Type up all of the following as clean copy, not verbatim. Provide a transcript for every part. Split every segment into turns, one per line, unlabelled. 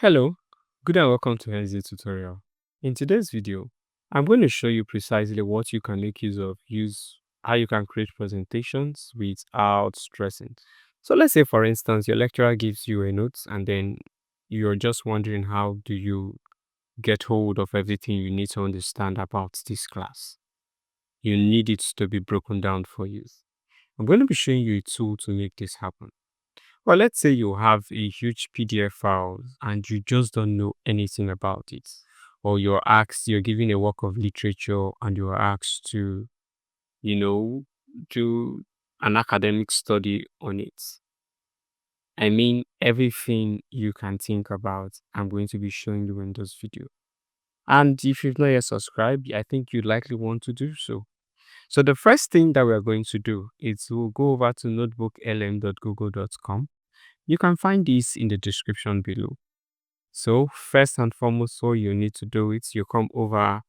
Hello, good and welcome to NZ tutorial. In today's video, I'm going to show you precisely what you can make use how you can create presentations without stressing. So let's say for instance, your lecturer gives you a note and then you're just wondering how do you get hold of everything you need to understand about this class. You need it to be broken down for you. I'm going to be showing you a tool to make this happen. Well, let's say you have a huge PDF file and you just don't know anything about it. Or you're given a work of literature and you're asked to, you know, do an academic study on it. I mean, everything you can think about, I'm going to be showing you in this video. And if you've not yet subscribed, I think you'd likely want to do so. So the first thing that we're going to do is we'll go over to notebooklm.google.com. You can find this in the description below. So first and foremost, what you need to do is you come over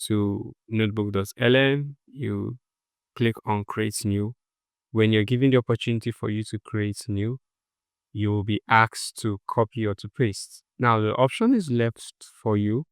to notebook.lm, you click on create new. When you're given the opportunity for you to create new, you will be asked to copy or to paste. Now the option is left for you.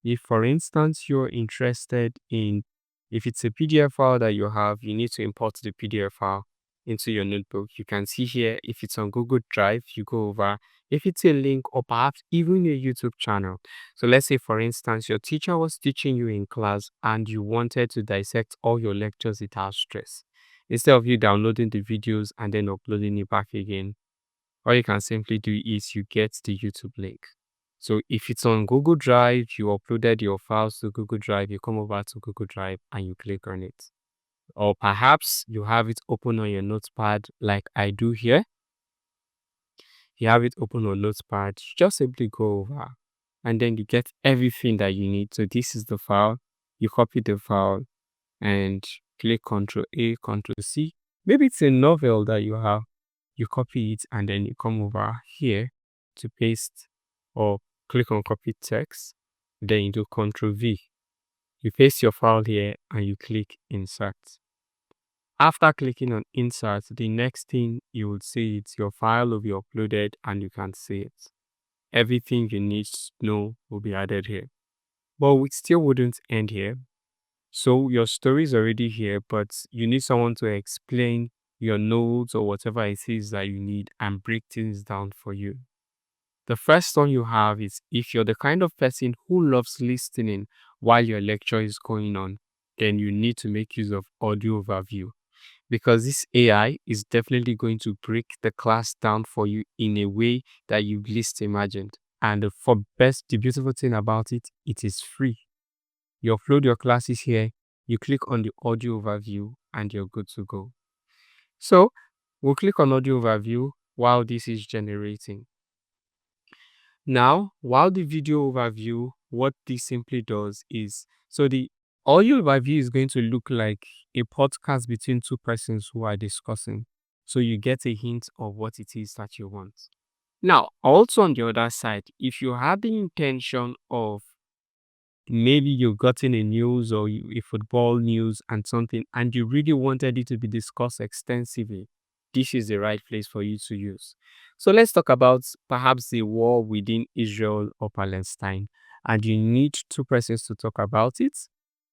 If for instance you're interested in, if it's a PDF file that you have, you need to import the PDF file into your notebook. You can see here, if it's on Google Drive, you go over. If it's a link or perhaps even your YouTube channel. So let's say for instance, your teacher was teaching you in class and you wanted to dissect all your lectures without stress. Instead of you downloading the videos and then uploading it back again, all you can simply do is you get the YouTube link. So if it's on Google Drive, you uploaded your files to Google Drive, you come over to Google Drive and you click on it. Or perhaps you have it open on your notepad like I do here. You have it open on notepad, you just simply go over and then you get everything that you need. So this is the file. You copy the file and click Ctrl A, Ctrl C. Maybe it's a novel that you have. You copy it and then you come over here to paste or click on copy text. Then you do Ctrl V. You paste your file here and you click insert. After clicking on insert, the next thing you will see is your file will be uploaded and you can see it. Everything you need to know will be added here. But we still wouldn't end here. So your story is already here, but you need someone to explain your notes or whatever it is that you need and break things down for you. The first one you have is if you're the kind of person who loves listening while your lecture is going on, then you need to make use of audio overview, because this AI is definitely going to break the class down for you in a way that you least imagined. And the beautiful thing about it, it is free. You upload your classes here, you click on the audio overview, and you're good to go. So we'll click on audio overview while this is generating. Now, while the video overview, what this simply does is, so the audio overview is going to look like a podcast between two persons who are discussing. So you get a hint of what it is that you want. Now, also on the other side, if you had the intention of maybe you've gotten a news or a football news and something, and you really wanted it to be discussed extensively, this is the right place for you to use. So let's talk about perhaps the war within Israel or Palestine, and you need two persons to talk about it.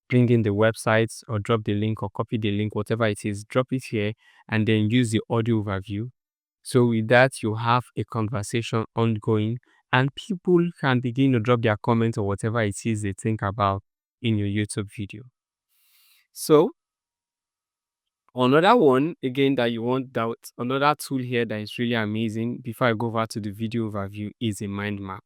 Bring in the websites or drop the link or copy the link, whatever it is, drop it here and then use the audio overview. So with that, you have a conversation ongoing and people can begin to drop their comments or whatever it is they think about in your YouTube video. So another one again that you want, that another tool here that is really amazing before I go over to the video overview is a mind map.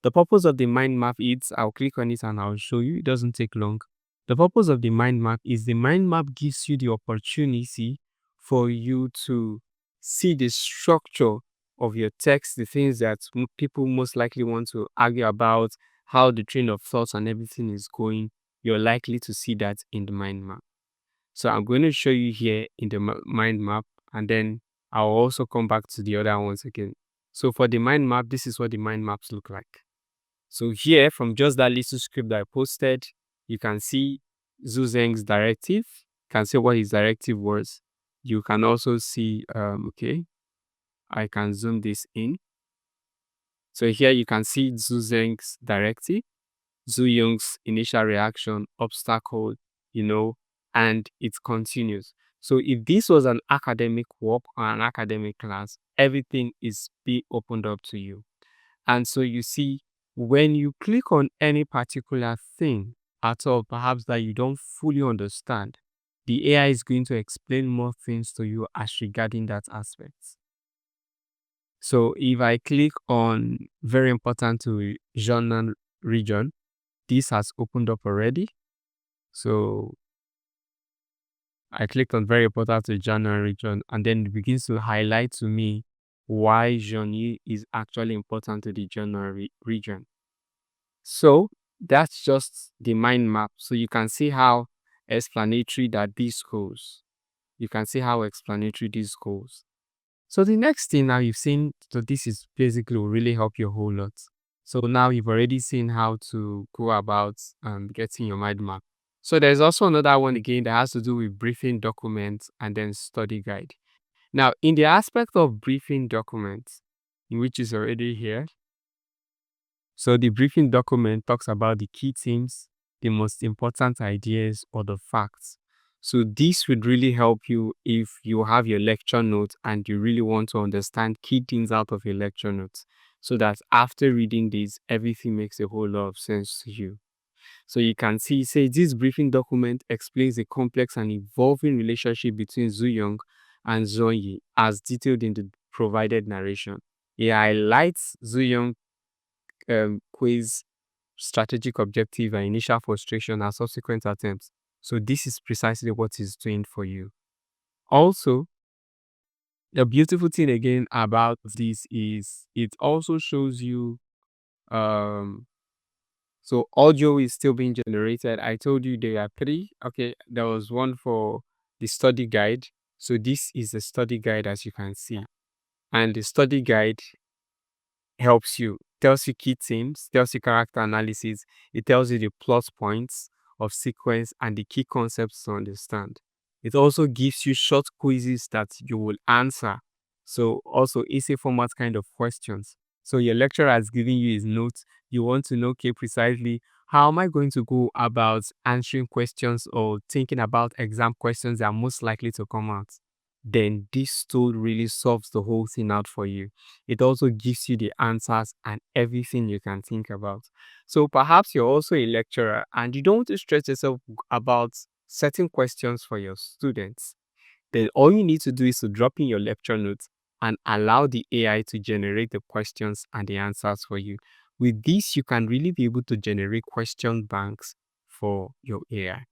The purpose of the mind map is, I'll click on it and I'll show you. It doesn't take long. The purpose of the mind map is the mind map gives you the opportunity for you to see the structure of your text, the things that people most likely want to argue about, how the train of thoughts and everything is going. You're likely to see that in the mind map. So I'm going to show you here in the mind map, and then I'll also come back to the other ones again. So for the mind map, this is what the mind maps look like. So here, from just that little script that I posted, you can see Zhu Zheng's directive. You can see what his directive was. You can also see, okay, I can zoom this in. So here you can see Zhuzheng's directive, Zhu Yong's initial reaction, obstacle, and it continues. So if this was an academic work or an academic class, everything is being opened up to you. And so you see, when you click on any particular thing at all, perhaps that you don't fully understand, the AI is going to explain more things to you as regarding that aspect. So if I click on very important to genre region, this has opened up already. So I clicked on very important to genre region, and then it begins to highlight to me why genre is actually important to the genre region. So that's just the mind map. So you can see how explanatory that this goes. You can see how explanatory this goes. So the next thing now you've seen, so this is basically will really help you a whole lot. So now you've already seen how to go about getting your mind map. So there's also another one again that has to do with briefing documents and then study guide. Now, in the aspect of briefing documents, which is already here, so the briefing document talks about the key themes, the most important ideas, or the facts. So this would really help you if you have your lecture notes and you really want to understand key things out of your lecture notes, so that after reading this, everything makes a whole lot of sense to you. So you can see, say, this briefing document explains the complex and evolving relationship between Zhu Yong and Zhong Yi as detailed in the provided narration. It highlights Zhu Yong quiz, strategic objective, and initial frustration and subsequent attempts. So this is precisely what it's doing for you. Also, the beautiful thing again about this is it also shows you so audio is still being generated. I told you there are three. Okay, there was one for the study guide. So this is the study guide, as you can see. And the study guide helps you, tells you key themes, tells you character analysis, it tells you the plot points of sequence and the key concepts to understand. It also gives you short quizzes that you will answer. So also essay format kind of questions. So your lecturer has given you his notes. You want to know, okay, precisely how am I going to go about answering questions or thinking about exam questions that are most likely to come out? Then this tool really solves the whole thing out for you. It also gives you the answers and everything you can think about. So perhaps you're also a lecturer and you don't want to stress yourself about certain questions for your students. Then all you need to do is to drop in your lecture notes and allow the AI to generate the questions and the answers for you. With this, you can really be able to generate question banks for your AI.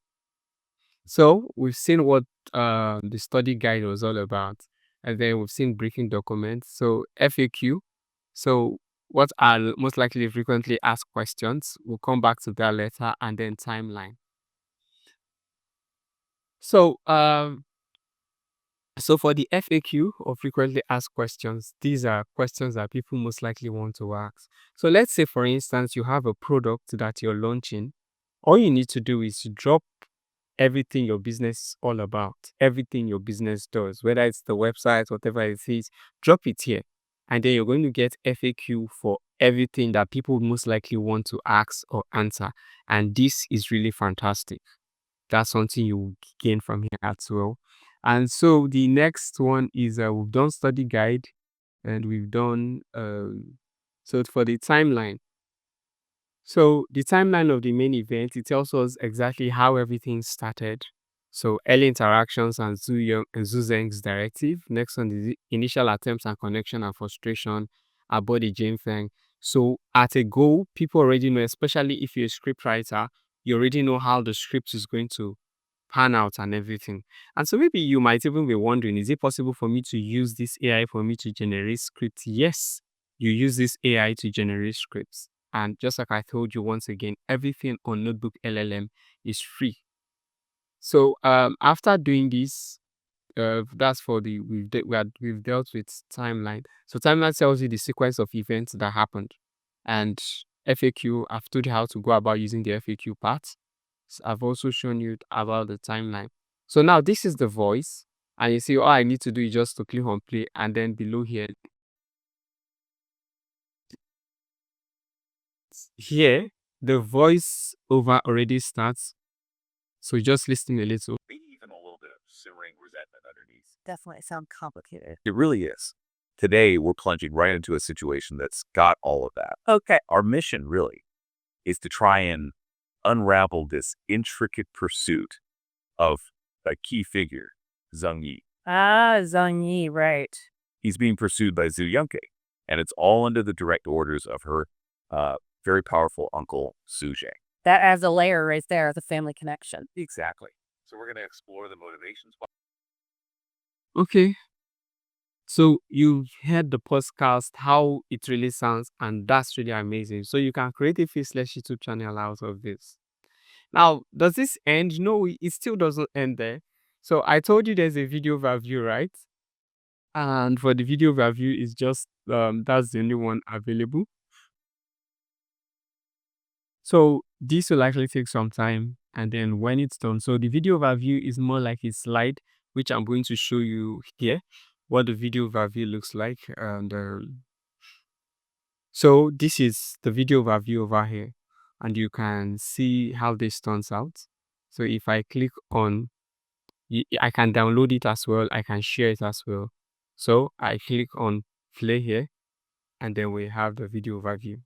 So we've seen what the study guide was all about, and then we've seen briefing documents. So FAQ. So what are most likely frequently asked questions? We'll come back to that later, and then timeline. So so for the FAQ or frequently asked questions, these are questions that people most likely want to ask. So let's say, for instance, you have a product that you're launching. All you need to do is to drop everything your business is all about, everything your business does, whether it's the website, whatever it is, drop it here. And then you're going to get FAQ for everything that people most likely want to ask or answer. And this is really fantastic. That's something you gain from here as well. And so the next one is we've done study guide and we've done, so for the timeline. So the timeline of the main event, it tells us exactly how everything started. So early interactions and Zhu Zheng's directive. Next one is the initial attempts and connection and frustration about the Jane Feng. So at a goal, people already know, especially if you're a script writer, you already know how the script is going to pan out and everything. And so maybe you might even be wondering, is it possible for me to use this AI for me to generate scripts? Yes, you use this AI to generate scripts. And just like I told you once again, everything on NotebookLM is free. So after doing this, that's for the we've dealt with timeline. So timeline tells you the sequence of events that happened, and FAQ. I've told you how to go about using the FAQ part. So I've also shown you about the timeline. So now this is the voice, and you see all I need to do is just to click on play, and then below here here, the voice over already starts. So just listen a little.
Maybe even a little bit of simmering resentment underneath.
Definitely sound complicated.
It really is. Today, we're plunging right into a situation that's got all of that.
Okay.
Our mission really is to try and unravel this intricate pursuit of a key figure, Zheng Yi.
Ah, Zhang Yi, right.
He's being pursued by Zhu Yongke, and it's all under the direct orders of her very powerful uncle, Su Zheng.
That adds a layer right there, the family connection.
Exactly. So we're going to explore the motivations.
Okay. So you heard the podcast, how it really sounds, and that's really amazing. So you can create a faceless YouTube channel out of this. Now, does this end? No, it still doesn't end there. So I told you there's a video overview, right? And for the video overview, it's just that's the only one available. So this will likely take some time, and then when it's done, so the video overview is more like a slide, which I'm going to show you here, what the video overview looks like. And so this is the video overview over here, and you can see how this turns out. So if I click on, I can download it as well, I can share it as well. So I click on play here, and then we have the video overview.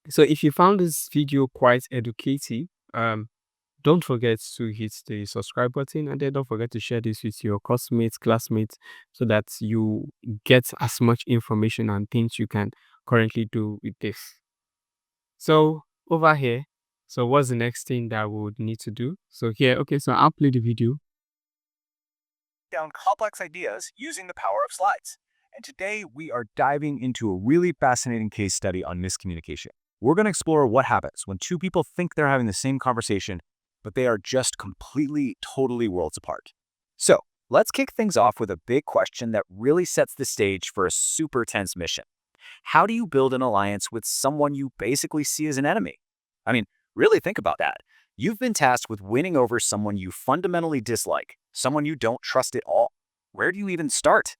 So if you found this video quite educative, don't forget to hit the subscribe button, and then don't forget to share this with your classmates, so that you get as much information and things you can currently do with this. So over here, so what's the next thing that we would need to do? So here, okay, so I'll play the video.
Down complex ideas using the power of slides. And today we are diving into a really fascinating case study on miscommunication. We're going to explore what happens when two people think they're having the same conversation, but they are just completely, totally worlds apart. So let's kick things off with a big question that really sets the stage for a super tense mission. How do you build an alliance with someone you basically see as an enemy? I mean, really think about that. You've been tasked with winning over someone you fundamentally dislike, someone you don't trust at all. Where do you even start?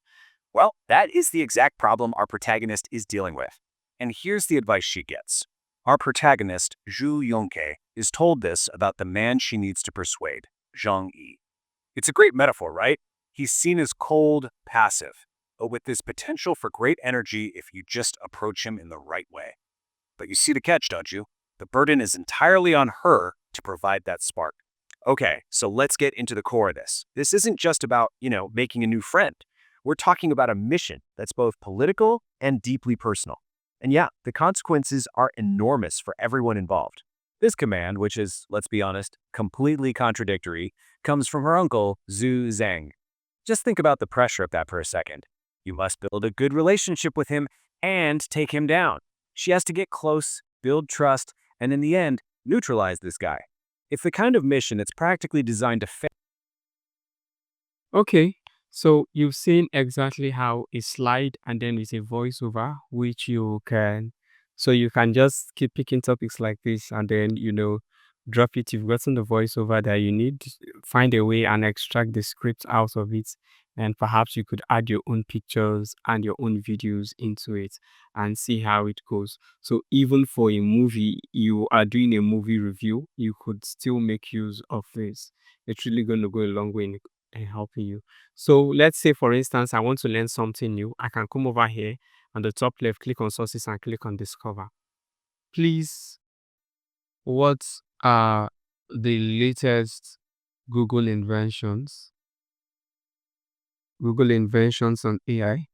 Well, that is the exact problem our protagonist is dealing with. And here's the advice she gets. Our protagonist, Zhu Yongke, is told this about the man she needs to persuade, Zheng Yi. It's a great metaphor, right? He's seen as cold, passive, but with this potential for great energy if you just approach him in the right way. But you see the catch, don't you? The burden is entirely on her to provide that spark. Okay, so let's get into the core of this. This isn't just about, making a new friend. We're talking about a mission that's both political and deeply personal. And yeah, the consequences are enormous for everyone involved. This command, which is, let's be honest, completely contradictory, comes from her uncle, Zhu Zheng. Just think about the pressure of that for a second. You must build a good relationship with him and take him down. She has to get close, build trust, and in the end, neutralize this guy. It's the kind of mission that's practically designed to fail.
Okay, so you've seen exactly how a slide and then with a voiceover, which you can, so you can just keep picking topics like this and then, drop it. You've gotten the voiceover that you need, find a way and extract the script out of it. And perhaps you could add your own pictures and your own videos into it and see how it goes. So even for a movie, you are doing a movie review, you could still make use of this. It's really going to go a long way in helping you. So let's say, for instance, I want to learn something new. I can come over here on the top left, click on sources and click on discover. Please, what are the latest Google inventions? Google inventions on AI.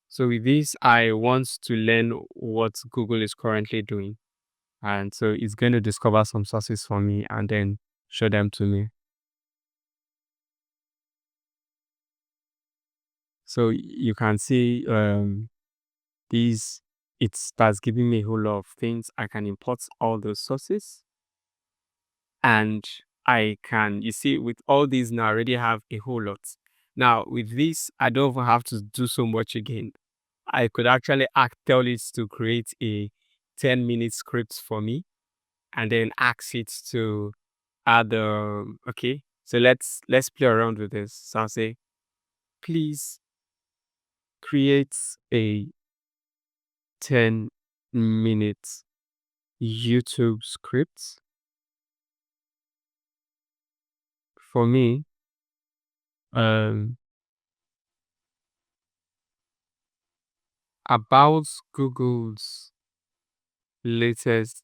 So with this, I want to learn what Google is currently doing. And so it's going to discover some sources for me and then show them to me. So you can see these, it starts giving me a whole lot of things. I can import all those sources. And I can, you see, with all these now, I already have a whole lot. Now, with this, I don't even have to do so much again. I could actually tell it to create a 10-minute script for me and then ask it to add okay. So let's play around with this. So I'll say, please create a 10-minute YouTube script for me, um, about Google's latest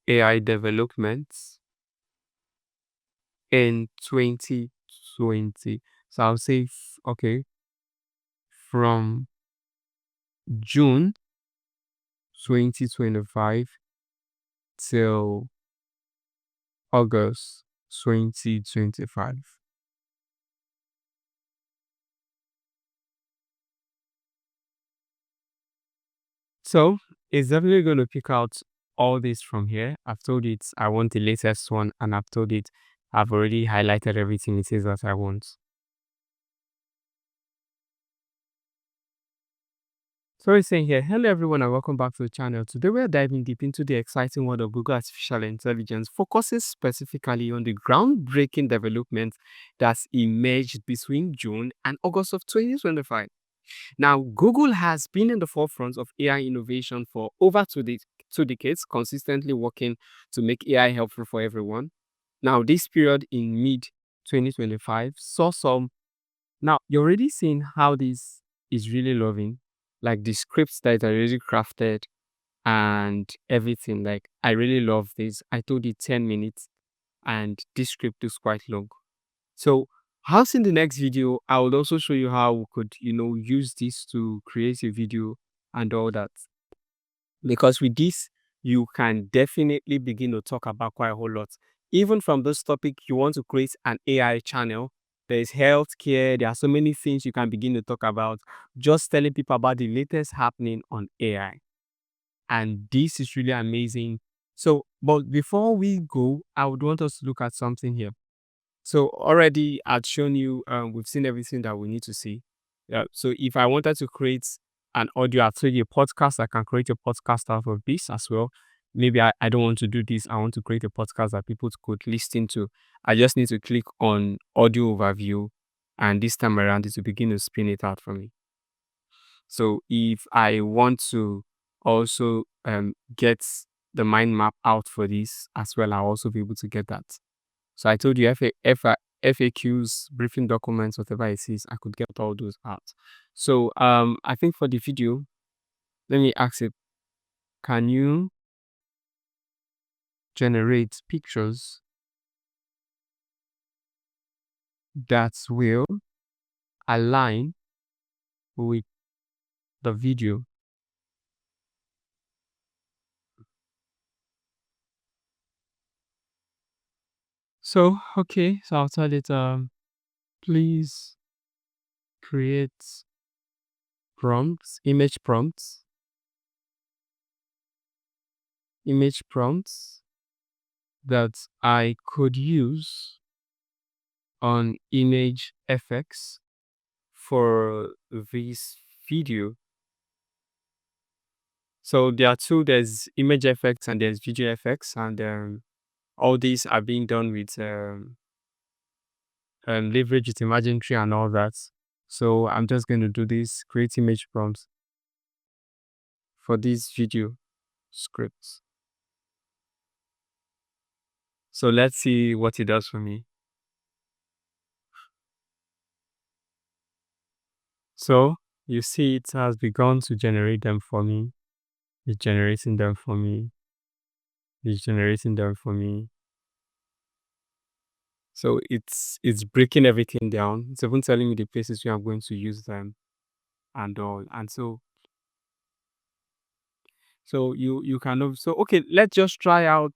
AI developments in 2020. So I'll say, okay, from June 2025 till August 2025. So it's definitely going to pick out all this from here. I've told it I want the latest one, and I've told it I've already highlighted everything it is that I want. So it's saying here, hello everyone and welcome back to the channel. Today we are diving deep into the exciting world of Google Artificial Intelligence, focusing specifically on the groundbreaking development that's emerged between June and August of 2025. Now, Google has been in the forefront of AI innovation for over 2 decades, consistently working to make AI helpful for everyone. Now, this period in mid 2025 saw some. Now, you're already seeing how this is really loving, like the scripts that are already crafted and everything. Like, I really love this. I told you 10 minutes, and this script is quite long. So, how's in the next video, I will also show you how we could, use this to create a video and all that. Because with this, you can definitely begin to talk about quite a whole lot. Even from this topic, you want to create an AI channel. There's healthcare. There are so many things you can begin to talk about. Just telling people about the latest happening on AI. And this is really amazing. So, but before we go, I would want us to look at something here. So already I'd shown you, we've seen everything that we need to see. Yeah. So if I wanted to create an audio, I'd say a podcast, I can create a podcast out of this as well. Maybe I don't want to do this. I want to create a podcast that people could listen to. I just need to click on audio overview, and this time around it will begin to spin it out for me. So if I want to also get the mind map out for this as well, I'll also be able to get that. So I told you FAQs, briefing documents, whatever it is, I could get all those out. So I think for the video, let me ask it, can you generate pictures that will align with the video? So okay, so I'll tell it please create image prompts that I could use on image FX for this video. So there are two, there's image effects and there's video effects, and all these are being done with leverage with imaginary and all that. So I'm just going to do this, create image prompts for these video scripts. So let's see what it does for me. So you see it has begun to generate them for me. It's generating them for me. It's generating them for me. So it's breaking everything down. It's even telling me the places where I'm going to use them and all. And so you kind of, so okay, let's just try out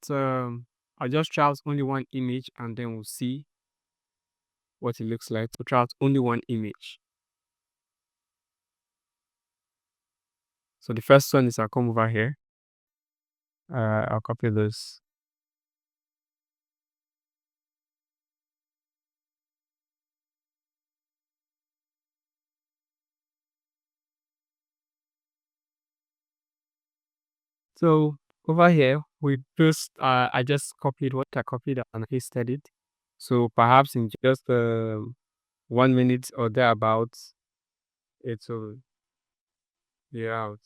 I'll just try out only one image and then we'll see what it looks like. So try out only one image. So the first one is, I'll come over here. I'll copy this. So over here, we just I just copied what I copied and pasted it. So perhaps in just 1 minute or thereabouts, it will layout.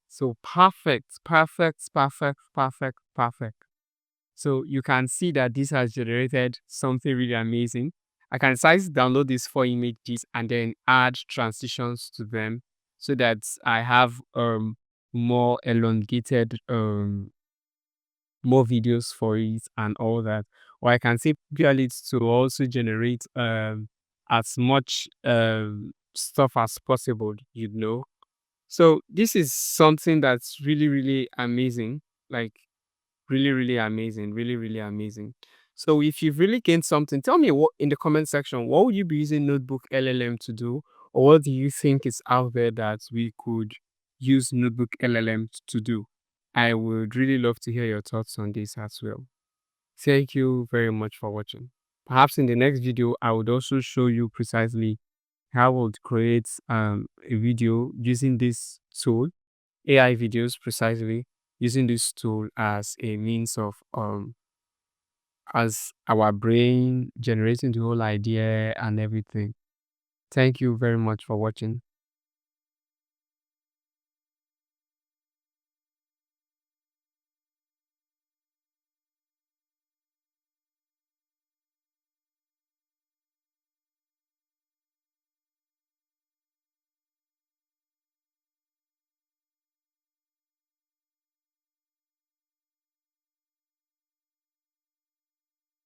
So perfect, perfect, perfect, perfect, perfect. So you can see that this has generated something really amazing. I can size download these 4 images and then add transitions to them so that I have more elongated more videos for it and all that. Or I can say purely to also generate as much stuff as possible, you know. So this is something that's really, really amazing. Like really, really amazing. Really, really amazing. So if you've really gained something, tell me what in the comment section, what would you be using Notebook LLM to do? Or what do you think is out there that we could use Notebook LLM to do? I would really love to hear your thoughts on this as well. Thank you very much for watching. Perhaps in the next video, I would also show you precisely how I would create a video using this tool, AI videos precisely, using this tool as a means of as our brain generating the whole idea and everything. Thank you very much for watching.